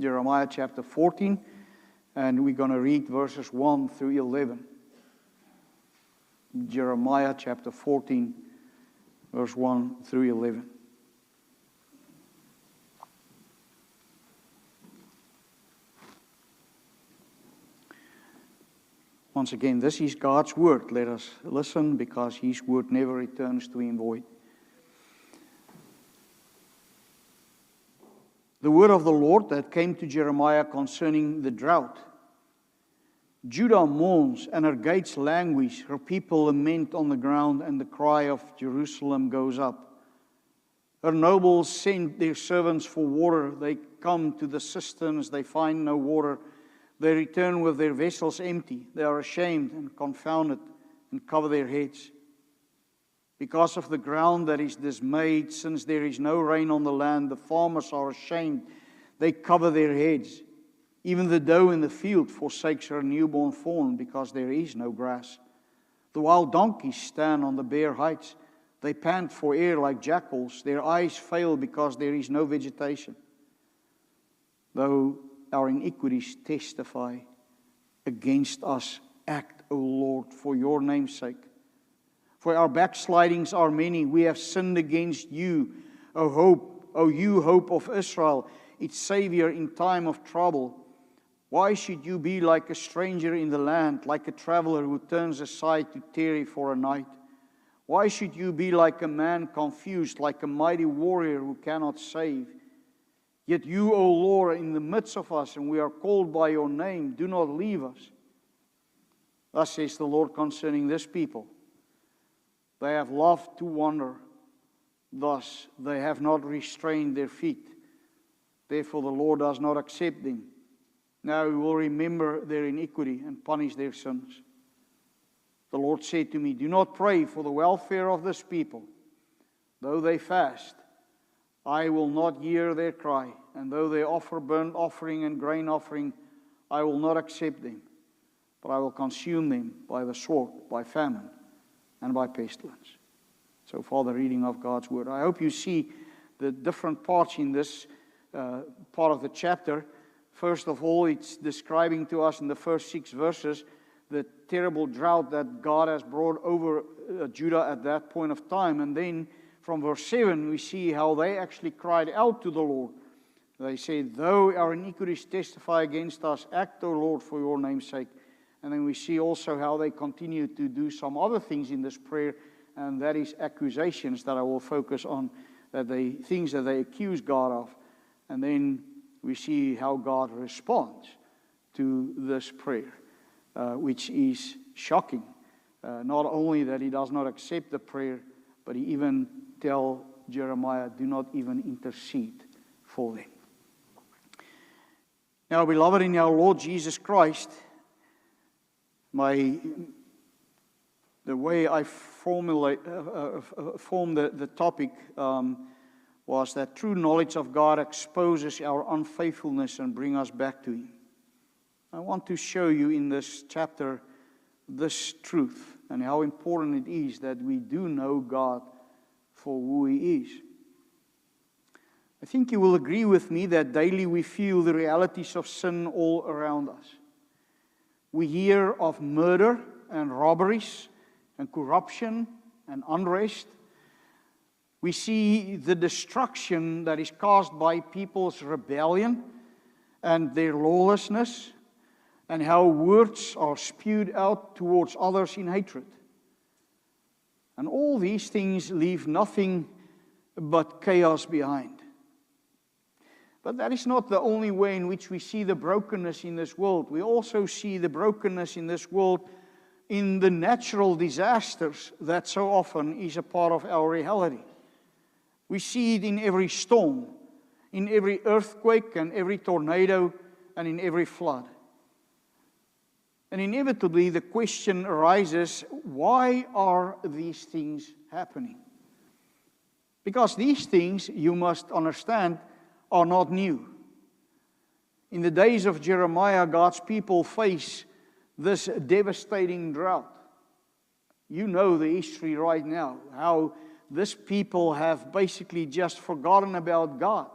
Jeremiah chapter 14, and we're going to read verses 1 through 11. Jeremiah chapter 14, verse 1 through 11. Once again, this is God's word. Let us listen, because His word never returns to Him void. The word of the Lord that came to Jeremiah concerning the drought. Judah mourns, and her gates languish. Her people lament on the ground, and the cry of Jerusalem goes up. Her nobles send their servants for water. They come to the cisterns, they find no water. They return with their vessels empty. They are ashamed and confounded and cover their heads. Because of the ground that is dismayed, since there is no rain on the land, the farmers are ashamed. They cover their heads. Even the doe in the field forsakes her newborn fawn, because there is no grass. The wild donkeys stand on the bare heights. They pant for air like jackals. Their eyes fail because there is no vegetation. Though our iniquities testify against us, act, O Lord, for your name's sake. For our backslidings are many. We have sinned against you, O you hope of Israel, its Savior in time of trouble. Why should you be like a stranger in the land, like a traveler who turns aside to tarry for a night? Why should you be like a man confused, like a mighty warrior who cannot save? Yet you, O Lord, are in the midst of us, and we are called by your name. Do not leave us. Thus says the Lord concerning this people. They have loved to wander. Thus they have not restrained their feet. Therefore the Lord does not accept them. Now He will remember their iniquity and punish their sins. The Lord said to me, do not pray for the welfare of this people. Though they fast, I will not hear their cry, and though they offer burnt offering and grain offering, I will not accept them, but I will consume them by the sword, by famine, and by pestilence. So far, the reading of God's word. I hope you see the different parts in this part of the chapter. First of all, it's describing to us in the first 6 verses the terrible drought that God has brought over Judah at that point of time, and then from verse 7, we see how they actually cried out to the Lord. They said, though our iniquities testify against us, act, O Lord, for your name's sake. And then we see also how they continue to do some other things in this prayer, and that is accusations that I will focus on, things that they accuse God of. And then we see how God responds to this prayer, which is shocking. Not only that He does not accept the prayer, but He even tell Jeremiah, do not even intercede for them. Now, beloved in our Lord Jesus Christ, the way I formed the topic was that true knowledge of God exposes our unfaithfulness and brings us back to Him. I want to show you in this chapter this truth and how important it is that we do know God for who He is. I think you will agree with me that daily we feel the realities of sin all around us. We hear of murder and robberies and corruption and unrest. We see the destruction that is caused by people's rebellion and their lawlessness, and how words are spewed out towards others in hatred. And all these things leave nothing but chaos behind. But that is not the only way in which we see the brokenness in this world. We also see the brokenness in this world in the natural disasters that so often is a part of our reality. We see it in every storm, in every earthquake and every tornado and in every flood. And inevitably the question arises, why are these things happening? Because these things, you must understand, are not new. In the days of Jeremiah, God's people face this devastating drought. You know the history right now, how this people have basically just forgotten about God.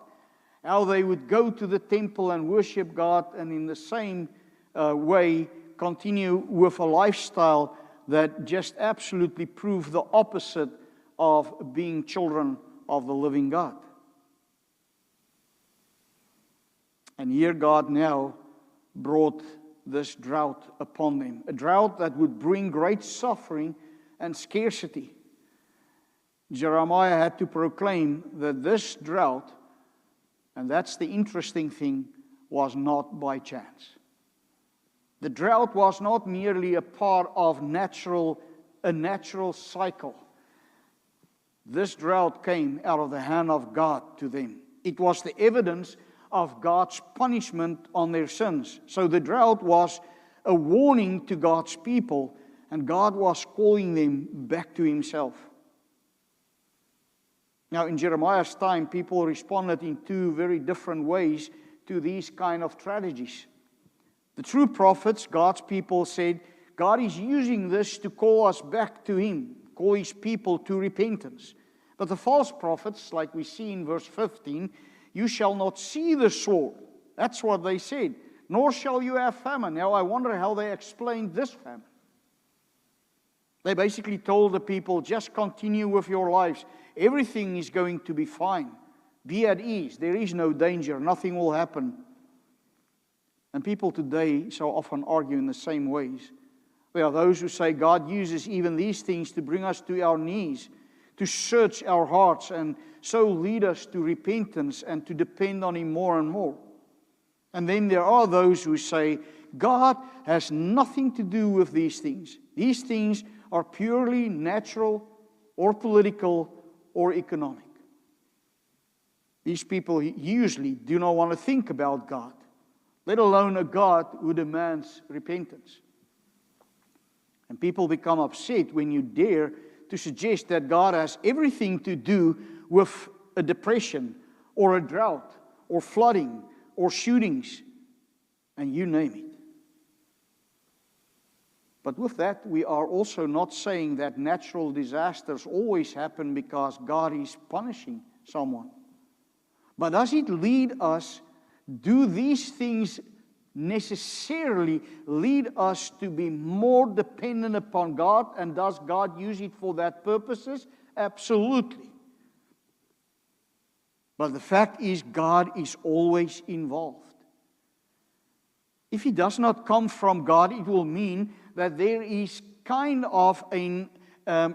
how they would go to the temple and worship God, and in the same way continue with a lifestyle that just absolutely proved the opposite of being children of the living God. And here God now brought this drought upon them, a drought that would bring great suffering and scarcity. Jeremiah had to proclaim that this drought, and that's the interesting thing, was not by chance. The drought was not merely a part of a natural cycle. This drought came out of the hand of God to them. It was the evidence of God's punishment on their sins. So the drought was a warning to God's people, and God was calling them back to Himself. Now, in Jeremiah's time, people responded in two very different ways to these kind of tragedies. The true prophets, God's people, said, God is using this to call us back to Him, call His people to repentance. But the false prophets, like we see in verse 15, you shall not see the sword. That's what they said. Nor shall you have famine. Now, I wonder how they explained this famine. They basically told the people, just continue with your lives. Everything is going to be fine. Be at ease. There is no danger. Nothing will happen. And people today so often argue in the same ways. There are those who say God uses even these things to bring us to our knees, to search our hearts, and so lead us to repentance and to depend on Him more and more. And then there are those who say God has nothing to do with these things. These things are purely natural or political or economic. These people usually do not want to think about God, let alone a God who demands repentance. And people become upset when you dare to suggest that God has everything to do with a depression or a drought or flooding or shootings, and you name it. But with that, we are also not saying that natural disasters always happen because God is punishing someone. But does it lead us, do these things necessarily lead us to be more dependent upon God? And does God use it for that purposes? Absolutely. But the fact is, God is always involved. If it does not come from God, it will mean that there is kind of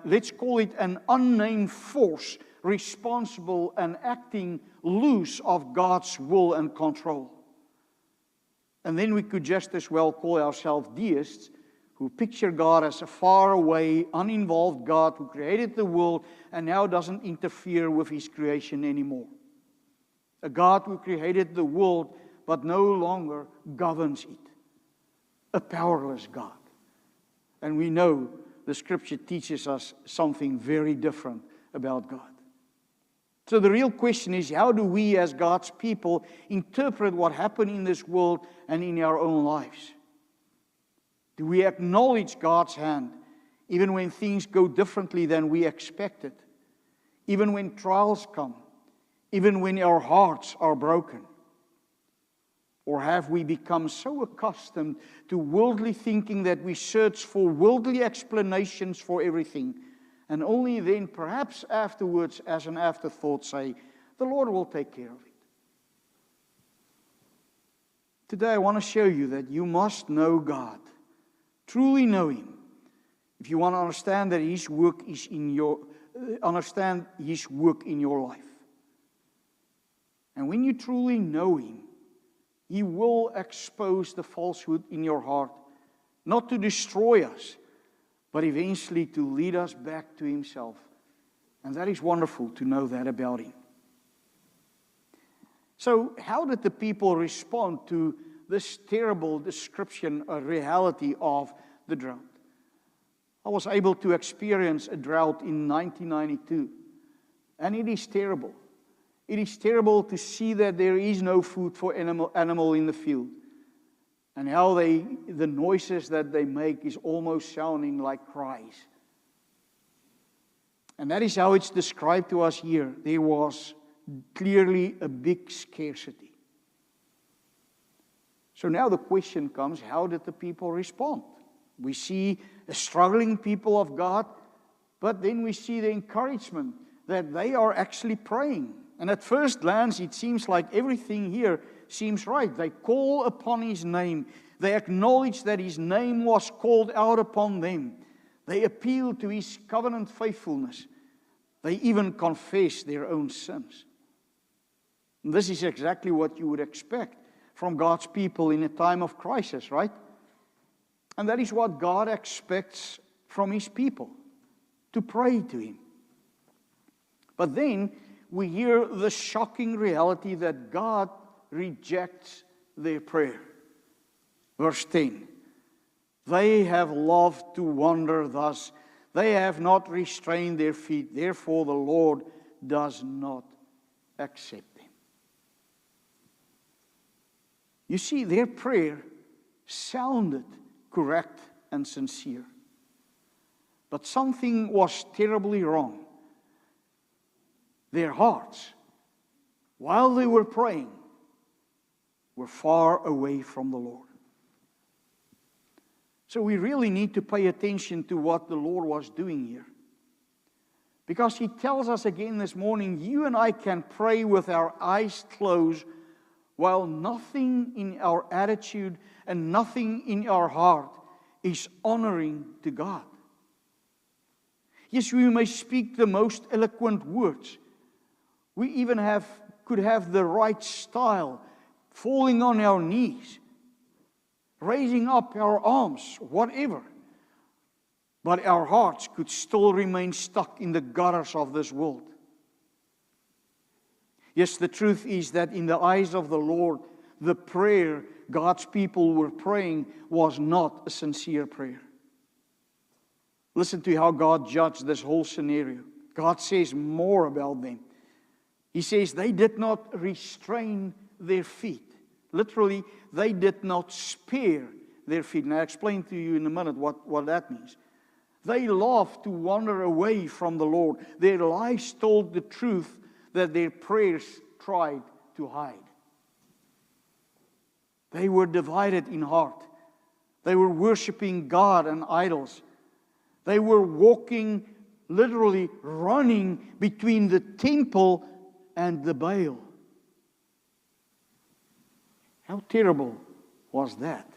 let's call it an unnamed force responsible and acting loose of God's will and control. And then we could just as well call ourselves deists, who picture God as a faraway, uninvolved God who created the world and now doesn't interfere with His creation anymore. A God who created the world but no longer governs it. A powerless God. And we know the Scripture teaches us something very different about God. So the real question is, how do we as God's people interpret what happened in this world and in our own lives? Do we acknowledge God's hand even when things go differently than we expected? Even when trials come? Even when our hearts are broken? Or have we become so accustomed to worldly thinking that we search for worldly explanations for everything, and only then, perhaps afterwards, as an afterthought, say, the Lord will take care of it? Today I want to show you that you must know God, truly know Him, if you want to understand that His work is understand His work in your life. And when you truly know Him, He will expose the falsehood in your heart, not to destroy us, but eventually to lead us back to Himself. And that is wonderful to know that about Him. So how did the people respond to this terrible description or reality of the drought? I was able to experience a drought in 1992, and it is terrible. It is terrible to see that there is no food for animal in the field. And how the noises that they make is almost sounding like cries. And that is how it's described to us here. There was clearly a big scarcity. So now the question comes, how did the people respond? We see a struggling people of God, but then we see the encouragement that they are actually praying. And at first glance, it seems like everything here seems right. They call upon His name. They acknowledge that His name was called out upon them. They appeal to His covenant faithfulness. They even confess their own sins. And this is exactly what you would expect from God's people in a time of crisis, right? And that is what God expects from His people, to pray to Him. But then we hear the shocking reality that God rejects their prayer. Verse 10, they have loved to wander thus. They have not restrained their feet. Therefore the Lord does not accept them. You see, their prayer sounded correct and sincere. But something was terribly wrong. Their hearts, while they were praying, were far away from the Lord. So we really need to pay attention to what the Lord was doing here. Because He tells us again this morning, you and I can pray with our eyes closed while nothing in our attitude and nothing in our heart is honoring to God. Yes, we may speak the most eloquent words. We even could have the right style, falling on our knees, raising up our arms, whatever. But our hearts could still remain stuck in the gutters of this world. Yes, the truth is that in the eyes of the Lord, the prayer God's people were praying was not a sincere prayer. Listen to how God judged this whole scenario. God says more about them. He says they did not restrain their feet. Literally, they did not spare their feet. And I'll explain to you in a minute what that means. They loved to wander away from the Lord. Their lives told the truth that their prayers tried to hide. They were divided in heart. They were worshiping God and idols. They were walking, literally running between the temple and the Baal. How terrible was that?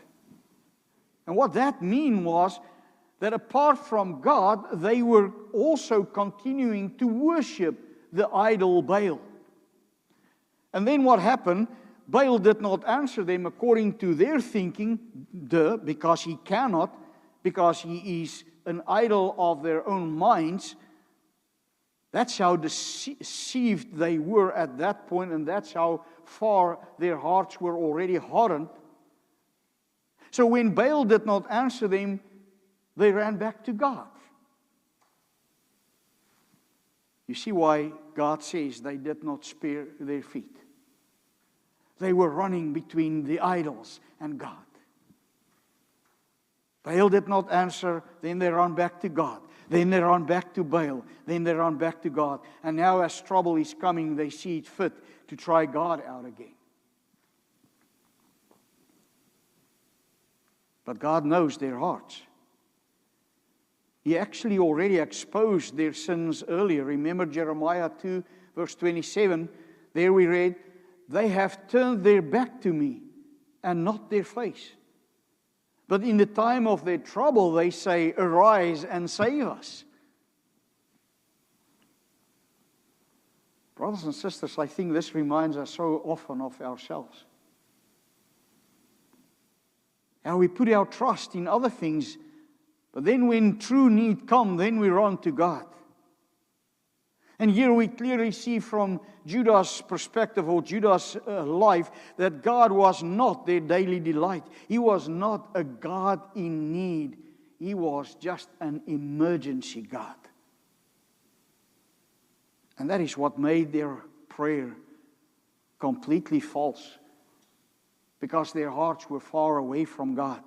And what that meant was that apart from God, they were also continuing to worship the idol Baal. And then what happened? Baal did not answer them according to their thinking, because he cannot, because he is an idol of their own minds. That's how deceived they were at that point, and that's how far their hearts were already hardened. So when Baal did not answer them, they ran back to God. You see why God says they did not spare their feet. They were running between the idols and God. Baal did not answer, then they ran back to God. Then they run back to Baal. Then they run back to God. And now as trouble is coming, they see it fit to try God out again. But God knows their hearts. He actually already exposed their sins earlier. Remember Jeremiah 2, verse 27. There we read, they have turned their back to me and not their face. But in the time of their trouble, they say, arise and save us. Brothers and sisters, I think this reminds us so often of ourselves. How we put our trust in other things, but then when true need comes, then we run to God. And here we clearly see from Judah's perspective, or Judah's life, that God was not their daily delight. He was not a God in need. He was just an emergency God. And that is what made their prayer completely false, because their hearts were far away from God.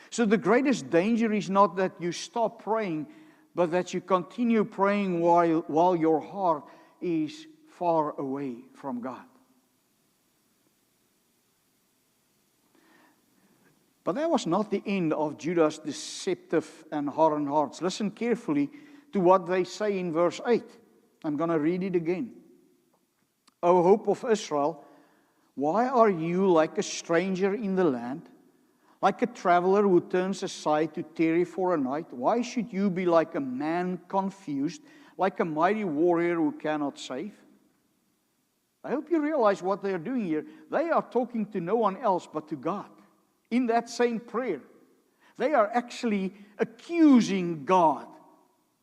So the greatest danger is not that you stop praying, but that you continue praying while your heart is far away from God. But that was not the end of Judah's deceptive and hardened hearts. Listen carefully to what they say in verse 8. I'm going to read it again. O hope of Israel, why are you like a stranger in the land, like a traveler who turns aside to tarry for a night? Why should you be like a man confused, like a mighty warrior who cannot save? I hope you realize what they are doing here. They are talking to no one else but to God. In that same prayer, they are actually accusing God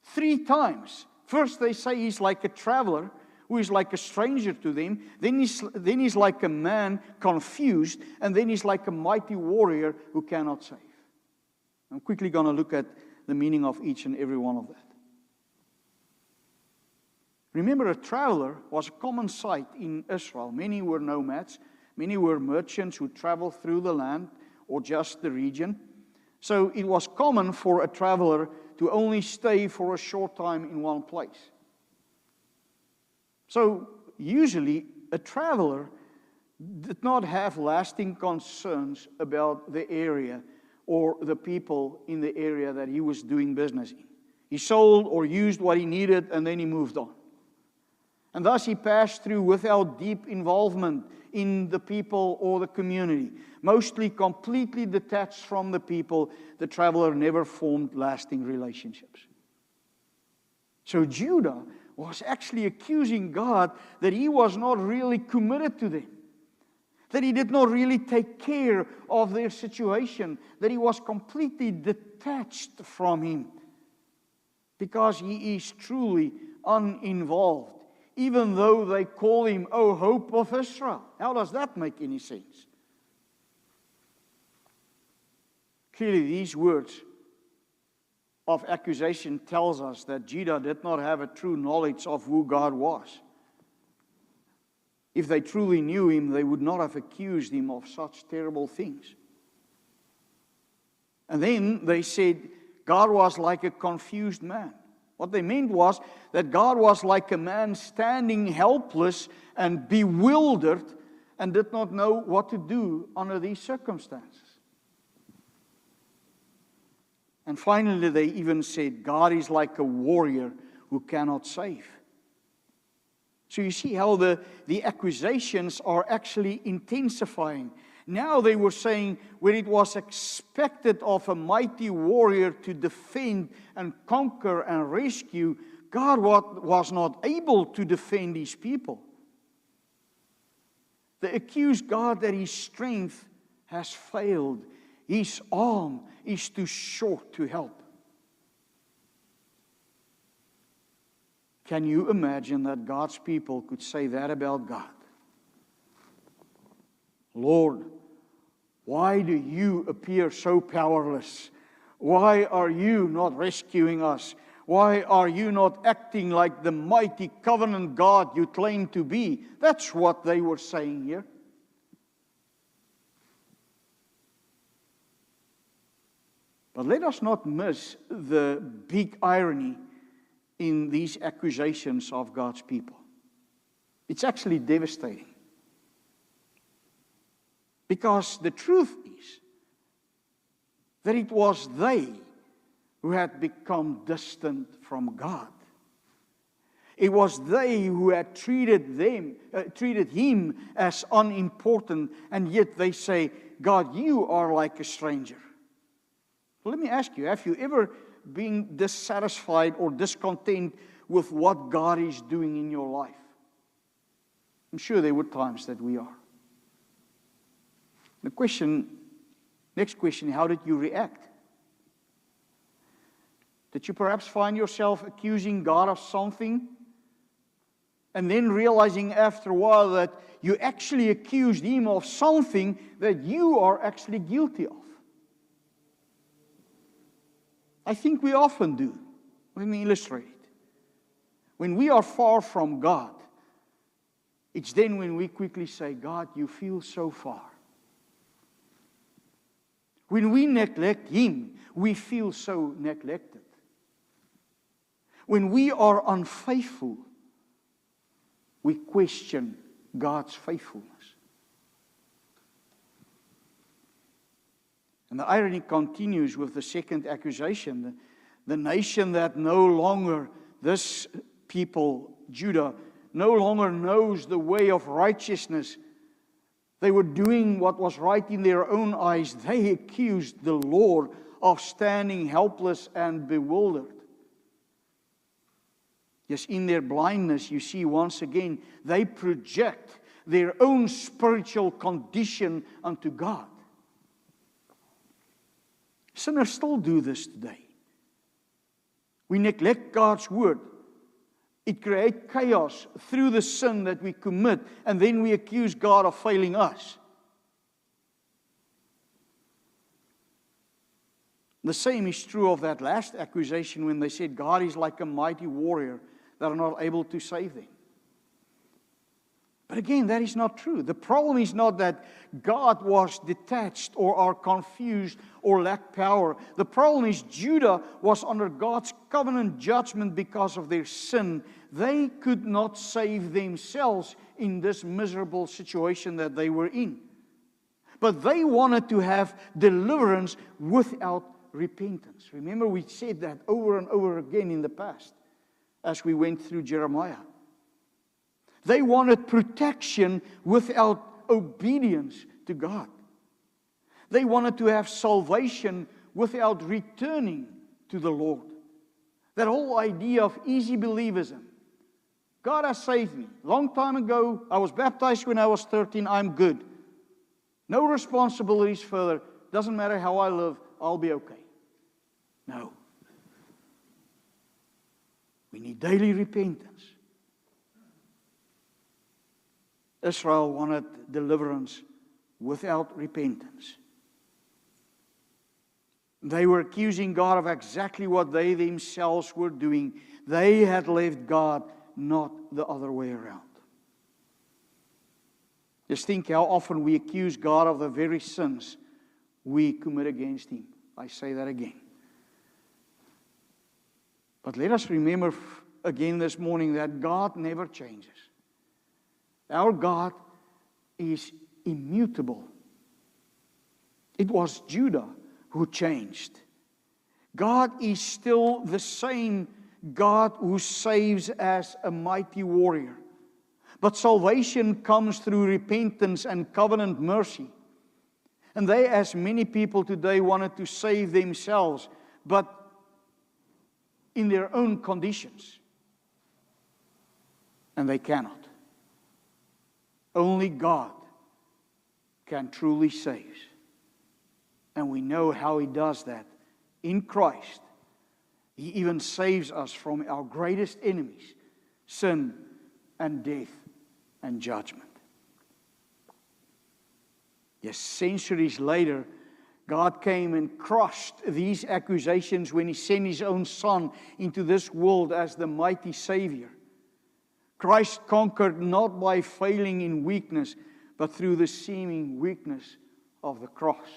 3 times. First, they say he's like a traveler who is like a stranger to them. Then he's like a man confused. And then he's like a mighty warrior who cannot save. I'm quickly going to look at the meaning of each and every one of that. Remember, a traveler was a common sight in Israel. Many were nomads. Many were merchants who traveled through the land or just the region. So it was common for a traveler to only stay for a short time in one place. So usually a traveler did not have lasting concerns about the area or the people in the area that he was doing business in. He sold or used what he needed and then he moved on. And thus he passed through without deep involvement in the people or the community. Mostly completely detached from the people, the traveler never formed lasting relationships. So Judah was actually accusing God that he was not really committed to them. That he did not really take care of their situation. That he was completely detached from him. Because he is truly uninvolved. Even though they call him, O hope of Israel. How does that make any sense? Clearly, these words of accusation tells us that Judah did not have a true knowledge of who God was. If they truly knew him, they would not have accused him of such terrible things. And then they said, God was like a confused man. What they meant was that God was like a man standing helpless and bewildered and did not know what to do under these circumstances. And finally, they even said, God is like a warrior who cannot save. So you see how the accusations are actually intensifying. Now they were saying, where it was expected of a mighty warrior to defend and conquer and rescue, God was not able to defend his people. They accuse God that his strength has failed. His arm is too short to help. Can you imagine that God's people could say that about God? Lord, why do you appear so powerless? Why are you not rescuing us? Why are you not acting like the mighty covenant God you claim to be? That's what they were saying here. But let us not miss the big irony in these accusations of God's people. It's actually devastating. Because the truth is that it was they who had become distant from God. It was they who had treated him as unimportant, and yet they say, God, you are like a stranger. Well, let me ask you, have you ever been dissatisfied or discontent with what God is doing in your life? I'm sure there were times that we are. Next question, how did you react? Did you perhaps find yourself accusing God of something and then realizing after a while that you actually accused him of something that you are actually guilty of? I think we often do. Let me illustrate it. When we are far from God, it's then when we quickly say, God, you feel so far. When we neglect him, we feel so neglected. When we are unfaithful, we question God's faithfulness. And the irony continues with the second accusation. The nation that no longer, this people, Judah, no longer knows the way of righteousness. They were doing what was right in their own eyes. They accused the Lord of standing helpless and bewildered. Yes, in their blindness, you see once again, they project their own spiritual condition unto God. Sinners still do this today. We neglect God's word. It creates chaos through the sin that we commit, and then we accuse God of failing us. The same is true of that last accusation when they said God is like a mighty warrior that are not able to save them. But again, that is not true. The problem is not that God was detached or are confused or lacked power. The problem is Judah was under God's covenant judgment because of their sin. They could not save themselves in this miserable situation that they were in. But they wanted to have deliverance without repentance. Remember, we said that over and over again in the past as we went through Jeremiah. They wanted protection without obedience to God. They wanted to have salvation without returning to the Lord. That whole idea of easy believism. God has saved me. Long time ago, I was baptized when I was 13, I'm good. No responsibilities further. Doesn't matter how I live, I'll be okay. No. We need daily repentance. Israel wanted deliverance without repentance. They were accusing God of exactly what they themselves were doing. They had left God, not the other way around. Just think how often we accuse God of the very sins we commit against Him. I say that again. But let us remember again this morning that God never changes. Our God is immutable. It was Judah who changed. God is still the same God who saves as a mighty warrior. But salvation comes through repentance and covenant mercy. And they, as many people today, wanted to save themselves, but in their own conditions. And they cannot. Only God can truly save. And we know how He does that. In Christ, He even saves us from our greatest enemies, sin and death and judgment. Yes, centuries later, God came and crushed these accusations when He sent His own Son into this world as the mighty Savior. Christ conquered not by failing in weakness, but through the seeming weakness of the cross.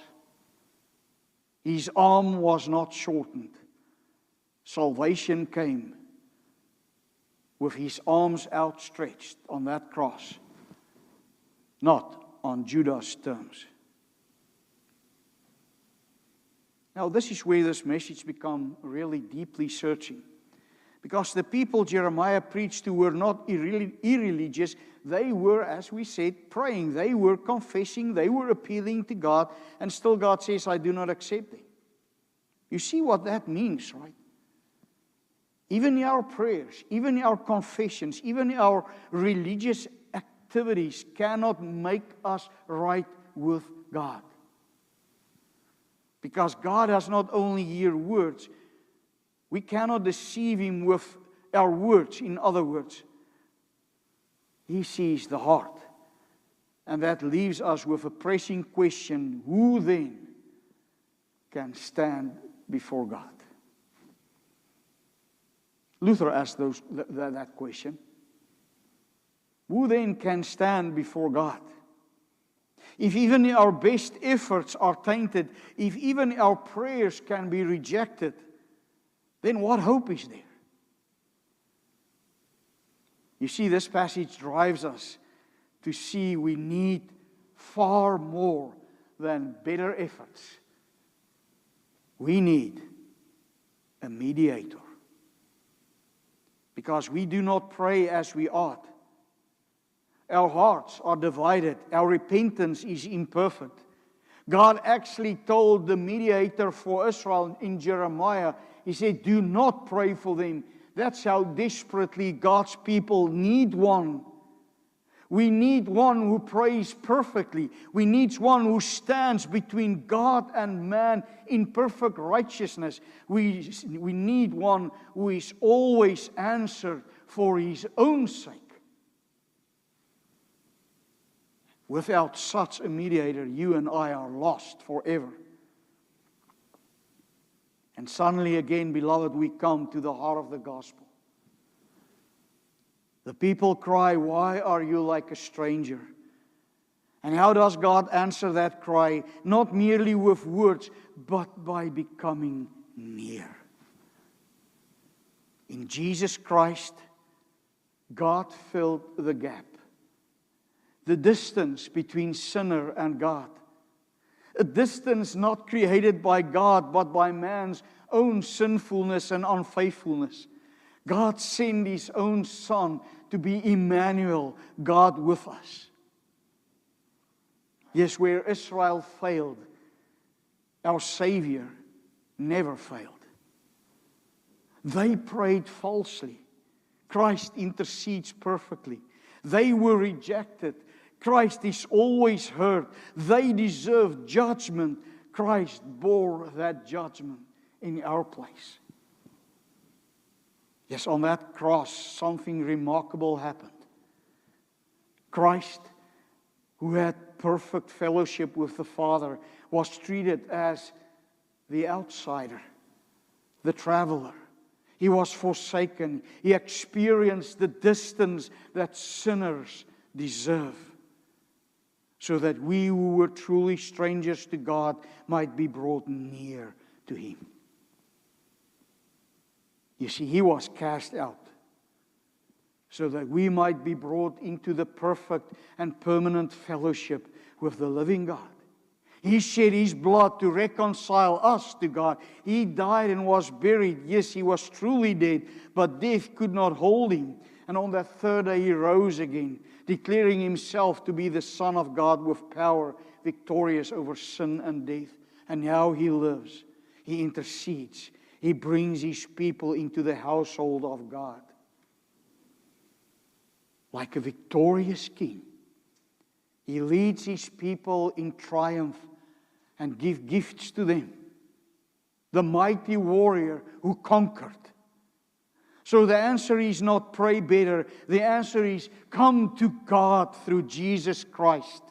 His arm was not shortened. Salvation came with His arms outstretched on that cross, not on Judah's terms. Now, this is where this message becomes really deeply searching. Because the people Jeremiah preached to were not irreligious. They were, as we said, praying. They were confessing. They were appealing to God. And still God says, I do not accept them. You see what that means, right? Even our prayers, even our confessions, even our religious activities cannot make us right with God. Because God does not only hear words, we cannot deceive Him with our words. In other words, He sees the heart. And that leaves us with a pressing question: who then can stand before God? Luther asked that question. Who then can stand before God? If even our best efforts are tainted, if even our prayers can be rejected, then what hope is there? You see, this passage drives us to see we need far more than better efforts. We need a mediator. Because we do not pray as we ought. Our hearts are divided. Our repentance is imperfect. God actually told the mediator for Israel in Jeremiah, He said, do not pray for them. That's how desperately God's people need one. We need one who prays perfectly. We need one who stands between God and man in perfect righteousness. We need one who is always answered for His own sake. Without such a mediator, you and I are lost forever. And suddenly again, beloved, we come to the heart of the gospel. The people cry, why are you like a stranger? And how does God answer that cry? Not merely with words, but by becoming near. In Jesus Christ, God filled the gap. The distance between sinner and God. A distance not created by God, but by man's own sinfulness and unfaithfulness. God sent His own Son to be Emmanuel, God with us. Yes, where Israel failed, our Savior never failed. They prayed falsely. Christ intercedes perfectly. They were rejected. Christ is always heard. They deserve judgment. Christ bore that judgment in our place. Yes, on that cross, something remarkable happened. Christ, who had perfect fellowship with the Father, was treated as the outsider, the traveler. He was forsaken. He experienced the distance that sinners deserve, so that we who were truly strangers to God might be brought near to Him. You see, He was cast out so that we might be brought into the perfect and permanent fellowship with the living God. He shed His blood to reconcile us to God. He died and was buried. Yes, He was truly dead, but death could not hold Him. And on that third day He rose again, declaring Himself to be the Son of God with power, victorious over sin and death. And now He lives. He intercedes. He brings His people into the household of God. Like a victorious king, He leads His people in triumph and gives gifts to them. The mighty warrior who conquered. So the answer is not pray better. The answer is come to God through Jesus Christ.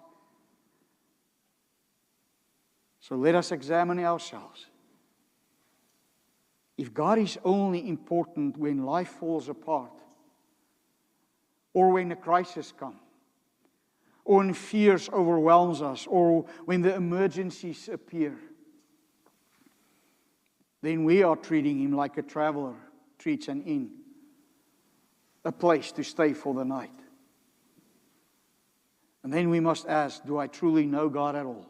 So let us examine ourselves. If God is only important when life falls apart, or when a crisis comes, or when fears overwhelms us, or when the emergencies appear, then we are treating Him like a traveler treats an inn, a place to stay for the night. And then we must ask, do I truly know God at all?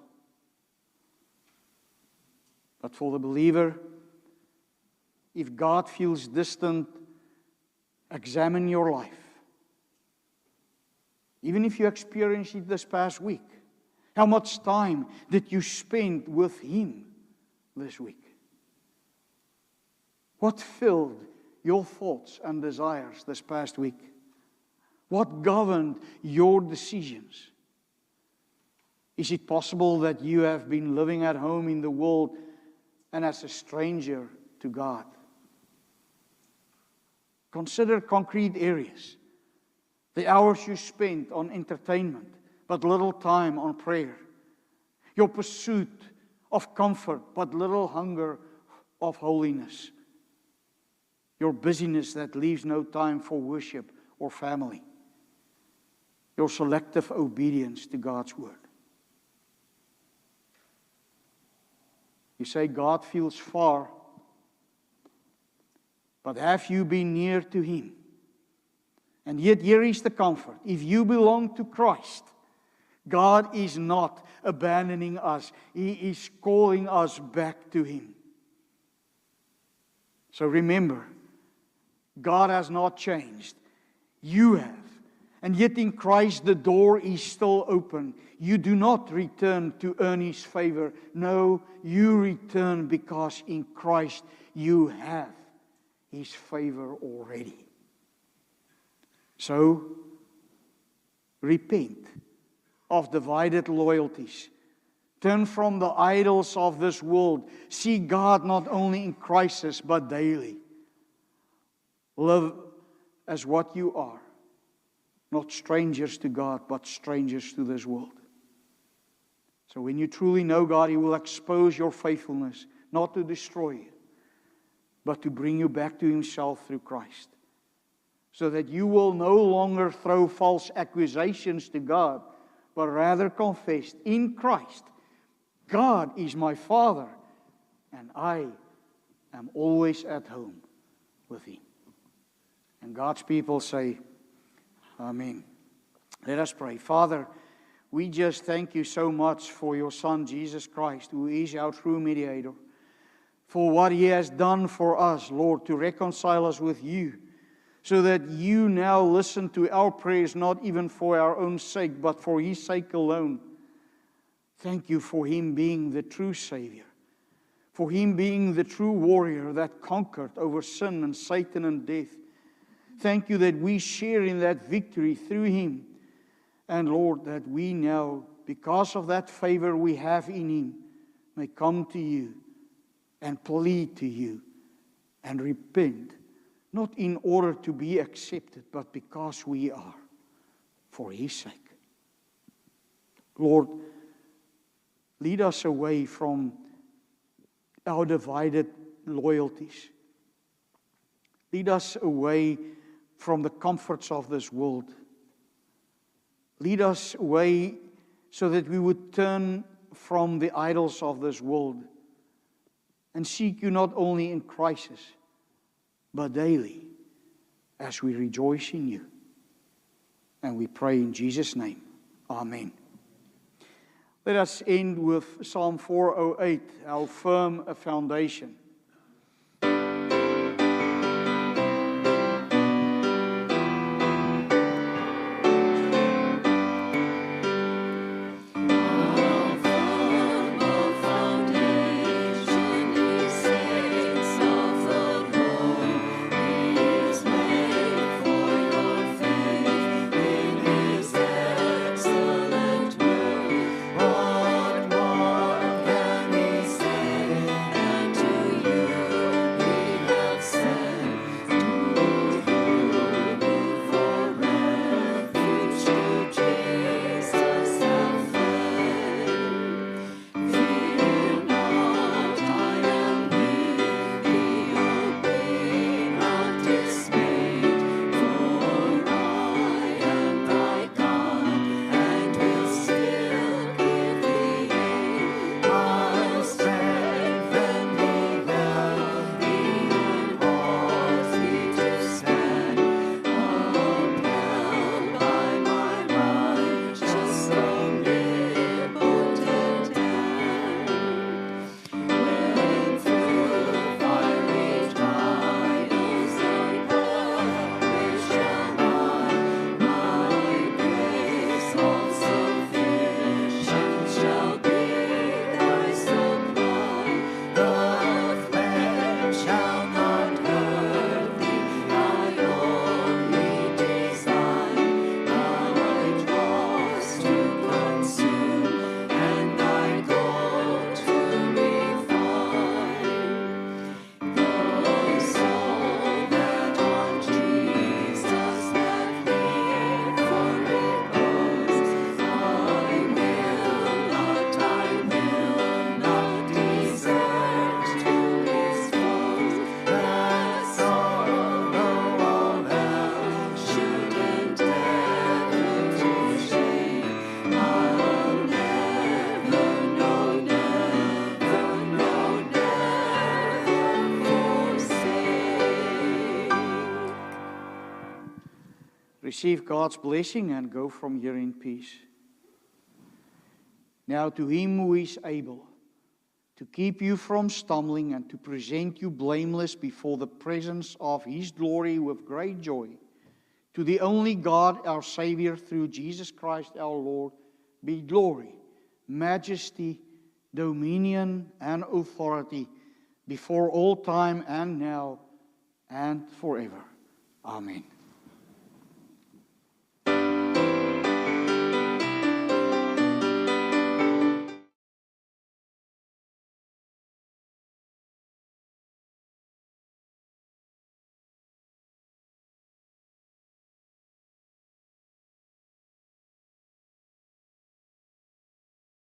But for the believer, if God feels distant, examine your life. Even if you experienced it this past week, how much time did you spend with Him this week? What filled your thoughts and desires this past week? What governed your decisions? Is it possible that you have been living at home in the world and as a stranger to God? Consider concrete areas. The hours you spent on entertainment, but little time on prayer. Your pursuit of comfort, but little hunger of holiness. Your busyness that leaves no time for worship or family. Your selective obedience to God's word. You say God feels far, but have you been near to Him? And yet here is the comfort. If you belong to Christ, God is not abandoning us. He is calling us back to Him. So remember, God has not changed. You have. And yet in Christ the door is still open. You do not return to earn His favor. No, you return because in Christ you have His favor already. So, repent of divided loyalties. Turn from the idols of this world. See God not only in crisis, but daily. Live as what you are. Not strangers to God, but strangers to this world. So when you truly know God, He will expose your faithfulness, not to destroy you, but to bring you back to Himself through Christ. So that you will no longer throw false accusations to God, but rather confess, in Christ, God is my Father, and I am always at home with Him. And God's people say, Amen. Let us pray. Father, we just thank You so much for Your Son, Jesus Christ, who is our true mediator, for what He has done for us, Lord, to reconcile us with You, so that You now listen to our prayers, not even for our own sake, but for His sake alone. Thank You for Him being the true Savior, for Him being the true warrior that conquered over sin and Satan and death. Thank You that we share in that victory through Him. And Lord, that we now, because of that favor we have in Him, may come to You and plead to You and repent. Not in order to be accepted, but because we are, for His sake. Lord, lead us away from our divided loyalties. Lead us away from the comforts of this world. Lead us away so that we would turn from the idols of this world and seek You not only in crisis, but daily, as we rejoice in You. And we pray in Jesus' name. Amen. Let us end with Psalm 408, how firm a foundation. To Receive God's blessing and go from here in peace. Now to Him who is able to keep you from stumbling and to present you blameless before the presence of His glory with great joy, to the only God, our Savior, through Jesus Christ our Lord, be glory, majesty, dominion, and authority before all time and now and forever. Amen.